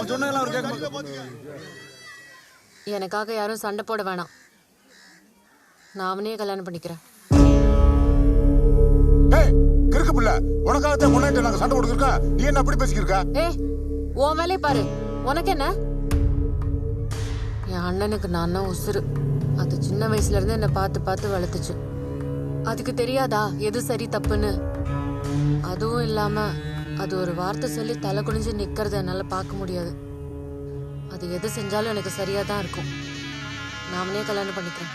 சொன்னதெல்லாம் அவர் கேட்க. எனக்காக யாரும் சண்டை போட வேணாம். நான் அவனையே கல்யாணம் பண்ணிக்கிறேன். கிறுக்கு பிள்ளை, உனக்காகத்தான் முன்னாடி நாங்க சண்டை போட்டுருக்கோம். நீ என்ன அப்படி பேசிக்கிருக்க? உன் வேலையை பாரு. உனக்கு என்ன? என் அண்ணனுக்கு நான் தான் உசுறு. அது சின்ன வயசுல இருந்து என்னை பார்த்து பார்த்து வளர்த்துச்சு. அதுக்கு தெரியாதா எது சரி தப்புன்னு? அதுவும் இல்லாம அது ஒரு வார்த்தை சொல்லி தலை குனிஞ்சு நிக்கிறத என்னால பார்க்க முடியாது. அது எது செஞ்சாலும் எனக்கு சரியா தான் இருக்கும். நாமனே கல்யாணம் பண்ணிக்கிறேன்.